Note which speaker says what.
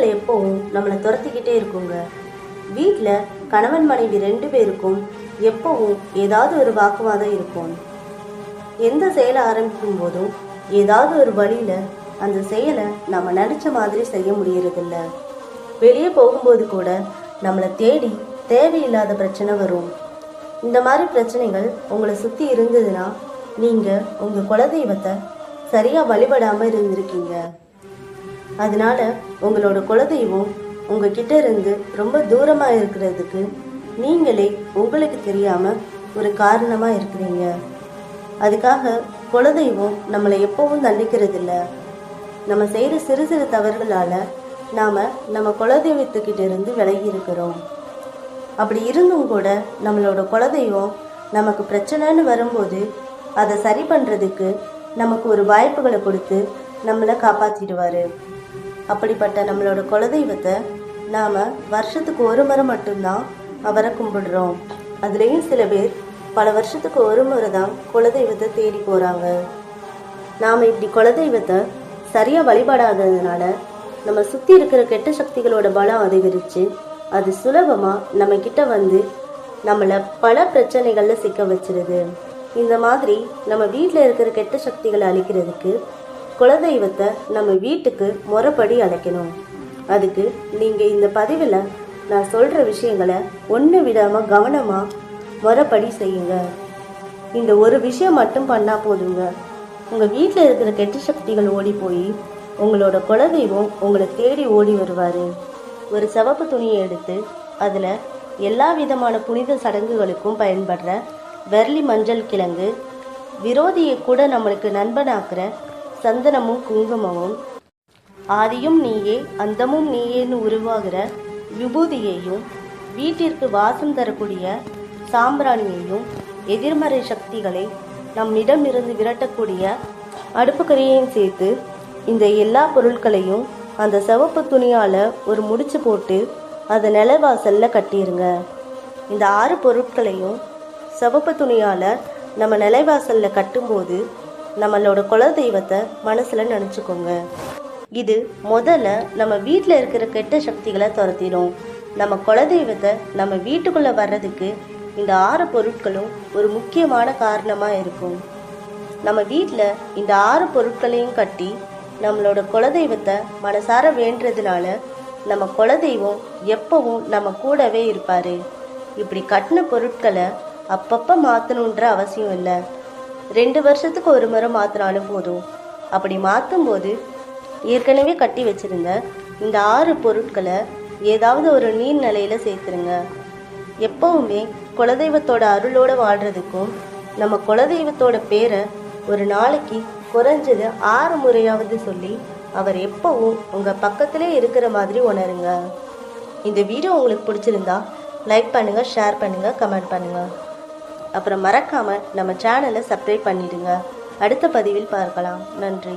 Speaker 1: பிரச்சனைகள் எப்பவும் நம்மளை துரத்திக்கிட்டே இருக்குங்க. வீட்டில் கணவன் மனைவி 2 பேருக்கும் எப்பவும் ஏதாவது ஒரு வாக்குவாதம் இருக்கும். எந்த செயலை ஆரம்பிக்கும் போதும் ஏதாவது ஒரு வழியில அந்த செயலை நம்ம நினைச்ச மாதிரி செய்ய முடியறதில்ல. வெளியே போகும்போது கூட நம்மளை தேடி தேவையில்லாத பிரச்சனை வரும். இந்த மாதிரி பிரச்சனைகள் உங்களை சுற்றி இருந்ததுன்னா நீங்கள் உங்கள் குலதெய்வத்தை சரியாக வழிபடாமல் இருந்திருக்கீங்க. அதனால உங்களோட குலதெய்வம் உங்ககிட்ட இருந்து ரொம்ப தூரமாக இருக்கிறதுக்கு நீங்களே உங்களுக்கு தெரியாமல் ஒரு காரணமாக இருக்கிறீங்க. அதுக்காக குலதெய்வம் நம்மளை எப்பவும் தண்டிக்கிறது இல்லை. நம்ம செய்கிற சிறு சிறு தவறுகளால் நாம் நம்ம குலதெய்வத்துக்கிட்ட இருந்து விலகி இருக்கிறோம். அப்படி இருந்தும் கூட நம்மளோட குலதெய்வம் நமக்கு பிரச்சனைன்னு வரும்போது அதை சரி பண்ணுறதுக்கு நமக்கு ஒரு வாய்ப்புகளை கொடுத்து நம்மளை காப்பாற்றிடுவார். அப்படிப்பட்ட நம்மளோட குலதெய்வத்தை நாம் வருஷத்துக்கு ஒரு முறை மட்டும்தான் அவரை கும்பிடுறோம். அதுலேயும் சில பேர் பல வருஷத்துக்கு ஒரு முறை தான் குலதெய்வத்தை தேடி போகிறாங்க. நாம் இப்படி குலதெய்வத்தை சரியாக வழிபடாததுனால நம்ம சுற்றி இருக்கிற கெட்ட சக்திகளோட பலம் அதிகரித்து அது சுலபமாக நம்மக்கிட்ட வந்து நம்மளை பல பிரச்சனைகளில் சிக்க வச்சிருது. இந்த மாதிரி நம்ம வீட்டில் இருக்கிற கெட்ட சக்திகளை அழிக்கிறதுக்கு குலதெய்வத்தை நம்ம வீட்டுக்கு முறைப்படி அழைக்கணும். அதுக்கு நீங்கள் இந்த பதிவில் நான் சொல்கிற விஷயங்களை ஒன்று விடாமல் கவனமாக முறைப்படி செய்யுங்க. இந்த ஒரு விஷயம் மட்டும் பண்ணால் போதுங்க. உங்கள் வீட்டில் இருக்கிற கெட்ட சக்திகள் ஓடி போய் உங்களோட குலதெய்வம் உங்களை தேடி ஓடி வருவார். ஒரு சிவப்பு துணியை எடுத்து அதில் எல்லா விதமான புனித சடங்குகளுக்கும் பயன்படுற வெர்லி மஞ்சள் கிழங்கு, விரோதியை கூட நம்மளுக்கு நண்பனாக்குற சந்தனமும் குங்குமமும், ஆதியும் நீயே அந்தமும் நீயேன்னு உருவாகிற விபூதியையும், வீட்டிற்கு வாசம் தரக்கூடிய சாம்பிராணியையும், எதிர்மறை சக்திகளை நம்மிடமிருந்து விரட்டக்கூடிய அடுப்புக்கரையையும் சேர்த்து இந்த எல்லா பொருட்களையும் அந்த சிவப்பு துணியால் ஒரு முடிச்சு போட்டு அதை நிலைவாசலில் கட்டிடுங்க. இந்த 6 பொருட்களையும் சிவப்பு துணியால் நம்ம நிலைவாசலில் கட்டும்போது நம்மளோட குலதெய்வத்தை மனசில் நினச்சிக்கோங்க. இது முதல்ல நம்ம வீட்டில் இருக்கிற கெட்ட சக்திகளை துரத்திடும். நம்ம குலதெய்வத்தை நம்ம வீட்டுக்குள்ளே வர்றதுக்கு இந்த 6 பொருட்களும் ஒரு முக்கியமான காரணமாக இருக்கும். நம்ம வீட்டில் இந்த 6 பொருட்களையும் கட்டி நம்மளோட குலதெய்வத்தை மனசார வேண்டுறதுனால நம்ம குலதெய்வம் எப்பவும் நம்ம கூடவே இருப்பார். இப்படி கட்டின பொருட்களை அப்பப்போ மாற்றணுன்ற அவசியம் இல்லை. 2 வருஷத்துக்கு ஒரு முறை மாற்றினாலும் போதும். அப்படி மாற்றும்போது ஏற்கனவே கட்டி வச்சுருந்த இந்த 6 பொருட்களை ஏதாவது ஒரு நீர்நிலையில் சேர்த்துருங்க. எப்பவுமே குலதெய்வத்தோட அருளோடு வாழ்கிறதுக்கும் நம்ம குலதெய்வத்தோட பேரை ஒரு நாளைக்கு குறைஞ்சது 6 முறையாவது சொல்லி அவர் எப்பவும் உங்கள் பக்கத்திலே இருக்கிற மாதிரி உணருங்க. இந்த வீடியோ உங்களுக்கு பிடிச்சிருந்தா லைக் பண்ணுங்கள், ஷேர் பண்ணுங்கள், கமெண்ட் பண்ணுங்கள். அப்புறம் மறக்காமல் நம்ம சேனலை சப்ஸ்கிரைப் பண்ணிடுங்க. அடுத்த பதிவில் பார்க்கலாம். நன்றி.